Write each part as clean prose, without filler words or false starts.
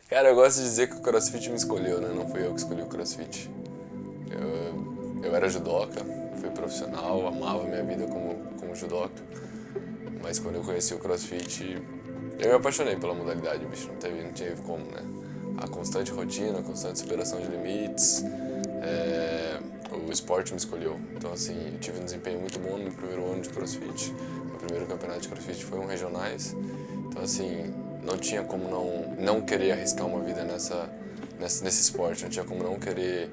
Cara, eu gosto de dizer que o CrossFit me escolheu, né? Não fui eu que escolhi o CrossFit. Eu era judoca, fui profissional, amava minha vida como judoca. Mas quando eu conheci o CrossFit, eu me apaixonei pela modalidade, bicho. Não teve como, né? A constante rotina, a constante superação de limites, o esporte me escolheu. Então, assim, eu tive um desempenho muito bom no meu primeiro ano de CrossFit. Meu primeiro campeonato de CrossFit foi um regionais. Então, assim, não tinha como não querer arriscar uma vida nesse esporte. Não tinha como não querer,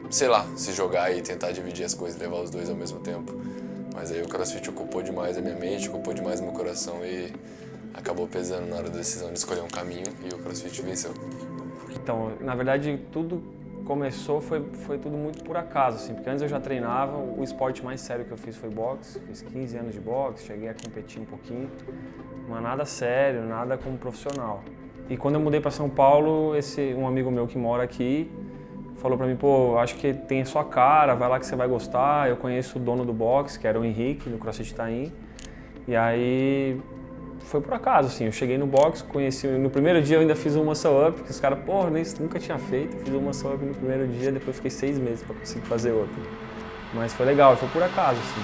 sei lá, se jogar e tentar dividir as coisas, levar os dois ao mesmo tempo. Mas aí o CrossFit ocupou demais a minha mente, ocupou demais o meu coração e acabou pesando na hora da decisão de escolher um caminho e o CrossFit venceu. Então, na verdade, tudo começou, foi tudo muito por acaso, assim, porque antes eu já treinava, o esporte mais sério que eu fiz foi boxe, fiz 15 anos de boxe, cheguei a competir um pouquinho, mas nada sério, nada como profissional. E quando eu mudei para São Paulo, um amigo meu que mora aqui falou para mim, pô, acho que tem a sua cara, vai lá que você vai gostar. Eu conheço o dono do boxe, que era o Henrique, do CrossFit Itaim, e aí foi por acaso, assim, eu cheguei no box, conheci, no primeiro dia eu ainda fiz um muscle up, que os caras, porra, nunca tinha feito, fiz um muscle up no primeiro dia, depois fiquei 6 meses para conseguir fazer outro. Mas foi legal, foi por acaso, assim.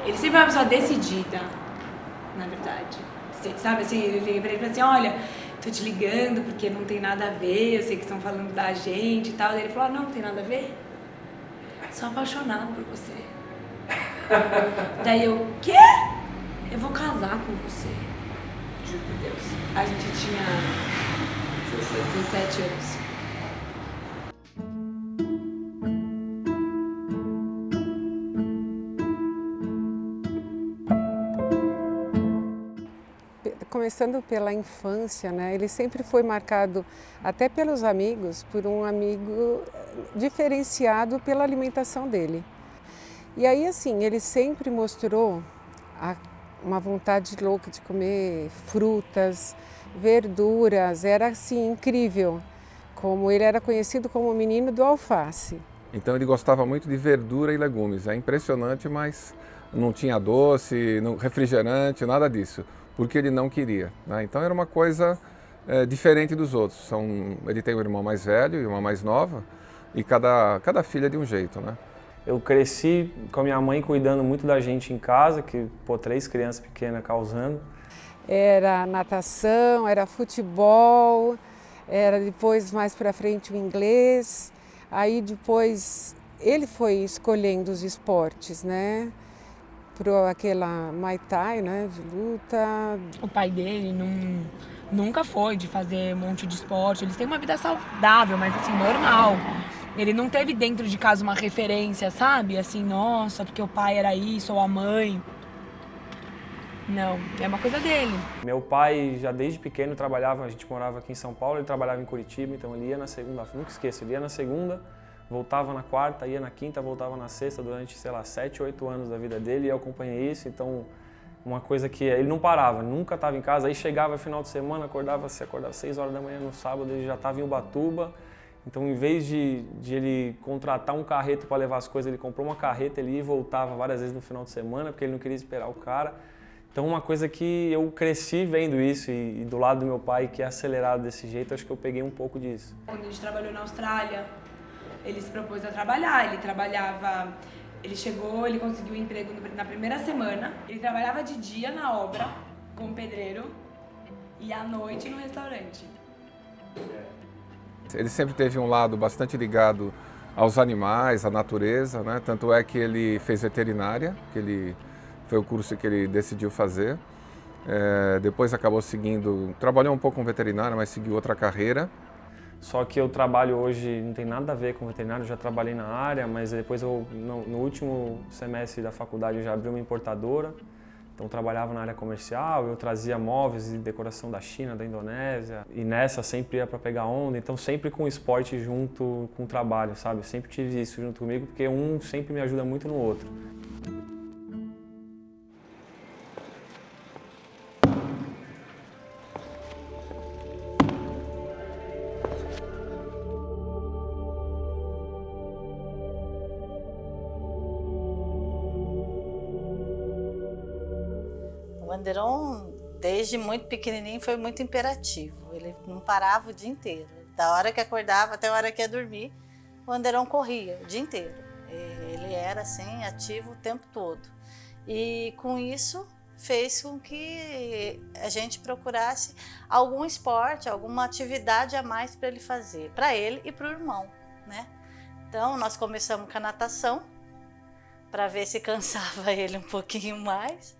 Ele sempre é uma pessoa decidida, na verdade. Sabe, assim, eu liguei pra ele e falei assim, olha, tô te ligando porque não tem nada a ver, eu sei que estão falando da gente e tal. Daí ele falou, não tem nada a ver? Sou apaixonado por você. Daí eu, quê? Eu vou casar com você. Juro por Deus. A gente tinha 17 anos. Começando pela infância, né? Ele sempre foi marcado, até pelos amigos, por um amigo diferenciado pela alimentação dele. E aí, assim, ele sempre mostrou uma vontade louca de comer frutas, verduras, era assim, incrível. Como ele era conhecido como o menino do alface. Então ele gostava muito de verdura e legumes. É impressionante, mas não tinha doce, refrigerante, nada disso, porque ele não queria, né? Então era uma coisa diferente dos outros. Ele tem um irmão mais velho e uma mais nova, e cada filha de um jeito, né? Eu cresci com a minha mãe cuidando muito da gente em casa, que, pô, 3 crianças pequenas causando. Era natação, era futebol, era depois mais para frente o inglês. Aí depois ele foi escolhendo os esportes, né? Para aquela Muay Thai, né? De luta. O pai dele nunca foi de fazer um monte de esporte. Eles têm uma vida saudável, mas assim, normal. Ele não teve dentro de casa uma referência, sabe? Assim, nossa, porque o pai era isso, ou a mãe. Não, é uma coisa dele. Meu pai já desde pequeno trabalhava, a gente morava aqui em São Paulo, ele trabalhava em Curitiba, então ele ia na segunda, nunca esqueço, ele ia na segunda, voltava na quarta, ia na quinta, voltava na sexta durante, sei lá, 7, 8 anos da vida dele, e eu acompanhei isso, então uma coisa que ele não parava, nunca estava em casa, aí chegava final de semana, acordava 6 horas da manhã no sábado, ele já estava em Ubatuba. Então, em vez de ele contratar um carreto para levar as coisas, ele comprou uma carreta, ele ia e voltava várias vezes no final de semana, porque ele não queria esperar o cara. Então, uma coisa que eu cresci vendo isso, e do lado do meu pai, que é acelerado desse jeito, acho que eu peguei um pouco disso. Quando a gente trabalhou na Austrália, ele se propôs a trabalhar, ele chegou, ele conseguiu um emprego na primeira semana, ele trabalhava de dia na obra, como pedreiro, e à noite no restaurante. Ele sempre teve um lado bastante ligado aos animais, à natureza, né? Tanto é que ele fez veterinária, foi o curso que ele decidiu fazer. Depois acabou trabalhou um pouco com veterinária, mas seguiu outra carreira. Só que eu trabalho hoje, não tem nada a ver com veterinário, eu já trabalhei na área, mas depois no último semestre da faculdade eu já abri uma importadora. Então eu trabalhava na área comercial, eu trazia móveis e decoração da China, da Indonésia. E nessa sempre ia para pegar onda, então sempre com o esporte junto com o trabalho, sabe? Eu sempre tive isso junto comigo, porque um sempre me ajuda muito no outro. O Wanderon, desde muito pequenininho, foi muito imperativo. Ele não parava o dia inteiro. Da hora que acordava até a hora que ia dormir, o Wanderon corria o dia inteiro. Ele era assim, ativo o tempo todo. E com isso fez com que a gente procurasse algum esporte, alguma atividade a mais para ele fazer, para ele e para o irmão, né? Então nós começamos com a natação, para ver se cansava ele um pouquinho mais.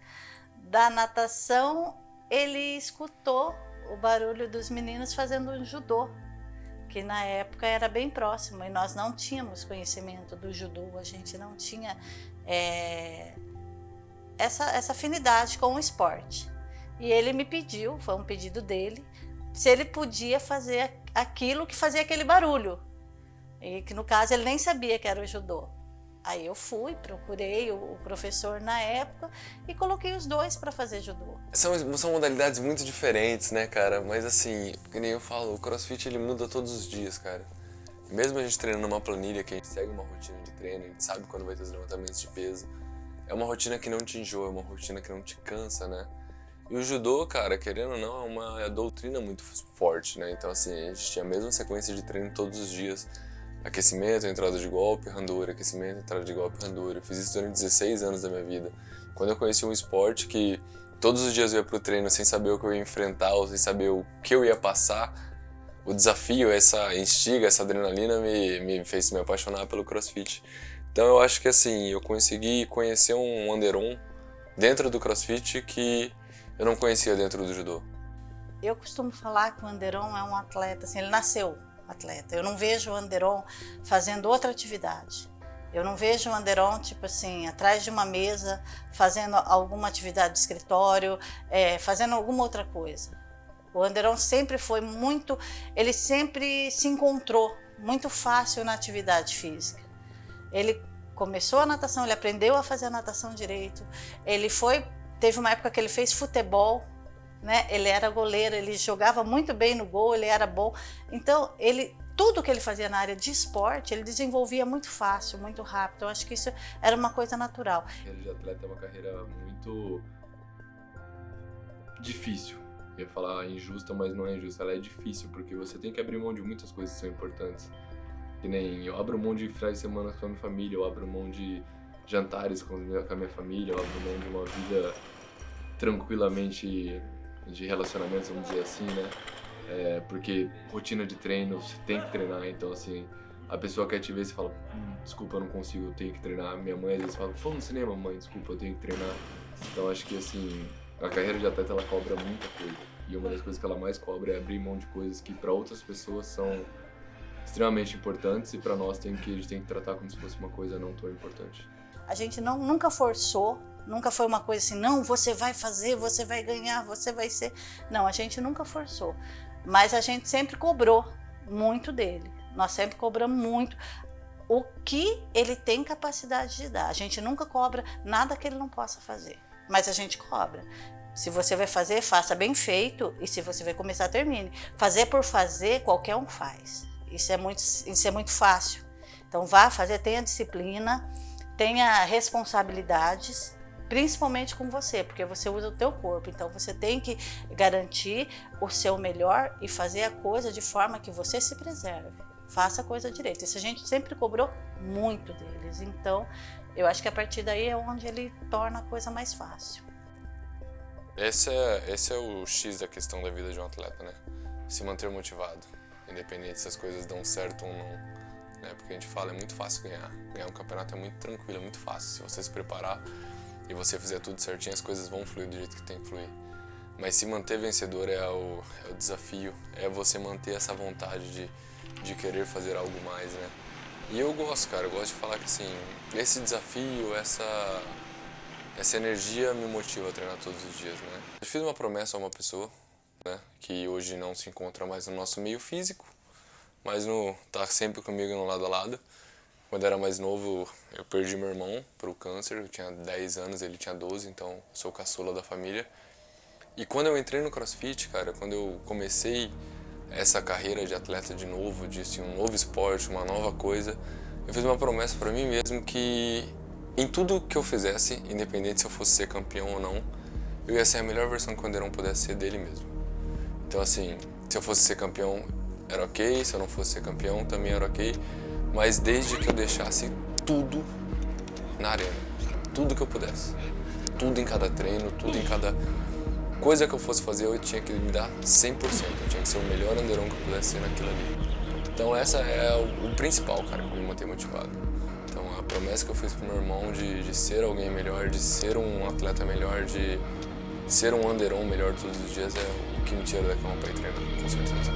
Da natação, ele escutou o barulho dos meninos fazendo um judô, que na época era bem próximo, e nós não tínhamos conhecimento do judô, a gente não tinha essa afinidade com o esporte. E ele me pediu, foi um pedido dele, se ele podia fazer aquilo que fazia aquele barulho, e que no caso ele nem sabia que era o judô. Aí eu procurei o professor na época e coloquei os dois para fazer judô. São modalidades muito diferentes, né, cara? Mas assim, que nem eu falo, o CrossFit ele muda todos os dias, cara. Mesmo a gente treinando numa planilha, que a gente segue uma rotina de treino, a gente sabe quando vai ter os levantamentos de peso. É uma rotina que não te enjoa, é uma rotina que não te cansa, né? E o judô, cara, querendo ou não, é uma doutrina muito forte, né? Então assim, a gente tinha a mesma sequência de treino todos os dias. Aquecimento, entrada de golpe, randura, aquecimento, entrada de golpe, randura. Eu fiz isso durante 16 anos da minha vida. Quando eu conheci um esporte que todos os dias eu ia pro treino sem saber o que eu ia enfrentar, ou sem saber o que eu ia passar, o desafio, essa instiga, essa adrenalina me fez me apaixonar pelo CrossFit. Então eu acho que assim, eu consegui conhecer um Wanderon dentro do CrossFit que eu não conhecia dentro do judô. Eu costumo falar que o Wanderon é um atleta, assim, ele nasceu atleta. Eu não vejo o Wanderon fazendo outra atividade. Eu não vejo o Wanderon, tipo assim, atrás de uma mesa, fazendo alguma atividade de escritório, fazendo alguma outra coisa. O Wanderon sempre foi muito, ele sempre se encontrou muito fácil na atividade física. Ele começou a natação, ele aprendeu a fazer a natação direito, teve uma época que ele fez futebol, né? Ele era goleiro, ele jogava muito bem no gol, ele era bom. Então, tudo que ele fazia na área de esporte, ele desenvolvia muito fácil, muito rápido. Eu acho que isso era uma coisa natural. A carreira de atleta é uma carreira muito difícil. Eu ia falar injusta, mas não é injusta. Ela é difícil, porque você tem que abrir mão de muitas coisas que são importantes. Que nem eu abro mão de finais de semana com a minha família, eu abro mão de jantares com a minha família, eu abro mão de uma vida tranquilamente de relacionamentos, vamos dizer assim, né? Porque rotina de treino, você tem que treinar, então assim, a pessoa quer te ver e você fala, desculpa, eu não consigo, eu tenho que treinar. Minha mãe às vezes fala, vamos no cinema, mãe, desculpa, eu tenho que treinar. Então acho que assim, a carreira de atleta ela cobra muita coisa. E uma das coisas que ela mais cobra é abrir mão de coisas que para outras pessoas são extremamente importantes e para nós a gente tem que tratar como se fosse uma coisa não tão importante. A gente nunca forçou, nunca foi uma coisa assim, não, você vai fazer, você vai ganhar, você vai ser... Não, a gente nunca forçou, mas a gente sempre cobrou muito dele. Nós sempre cobramos muito o que ele tem capacidade de dar. A gente nunca cobra nada que ele não possa fazer, mas a gente cobra. Se você vai fazer, faça bem feito, e se você vai começar, termine. Fazer por fazer, qualquer um faz. Isso é muito fácil. Então vá fazer, tenha disciplina, tenha responsabilidades, principalmente com você, porque você usa o teu corpo. Então você tem que garantir o seu melhor e fazer a coisa de forma que você se preserve. Faça a coisa direito. Isso a gente sempre cobrou muito deles. Então eu acho que a partir daí é onde ele torna a coisa mais fácil. Esse é o X da questão da vida de um atleta, né? Se manter motivado. independente se as coisas dão certo ou não, né? Porque a gente fala, é muito fácil ganhar. Ganhar um campeonato é muito tranquilo, é muito fácil. Se você se preparar e você fizer tudo certinho, as coisas vão fluir do jeito que tem que fluir. Mas se manter vencedor é o desafio, é você manter essa vontade de querer fazer algo mais, né? E eu gosto, cara, eu gosto de falar que assim, esse desafio, essa energia me motiva a treinar todos os dias, né? Eu fiz uma promessa a uma pessoa, né, que hoje não se encontra mais no nosso meio físico, mas tá sempre comigo no lado a lado. Quando eu era mais novo, eu perdi meu irmão pro câncer, eu tinha 10 anos, ele tinha 12, então eu sou o caçula da família. E quando eu entrei no CrossFit, cara, quando eu comecei essa carreira de atleta de novo, de assim, um novo esporte, uma nova coisa, eu fiz uma promessa para mim mesmo que em tudo que eu fizesse, independente se eu fosse ser campeão ou não, eu ia ser a melhor versão que o Wanderão pudesse ser dele mesmo. Então assim, se eu fosse ser campeão era ok, se eu não fosse ser campeão também era ok, mas desde que eu deixasse tudo na arena, tudo que eu pudesse, tudo em cada treino, tudo em cada coisa que eu fosse fazer, eu tinha que me dar 100%, eu tinha que ser o melhor Wanderão que eu pudesse ser naquilo ali. Então essa é o principal, cara, que me mantém motivado. Então a promessa que eu fiz pro meu irmão de ser alguém melhor, de ser um atleta melhor, de ser um Wanderão melhor todos os dias é o que me tira da cama pra ir treinar, com certeza.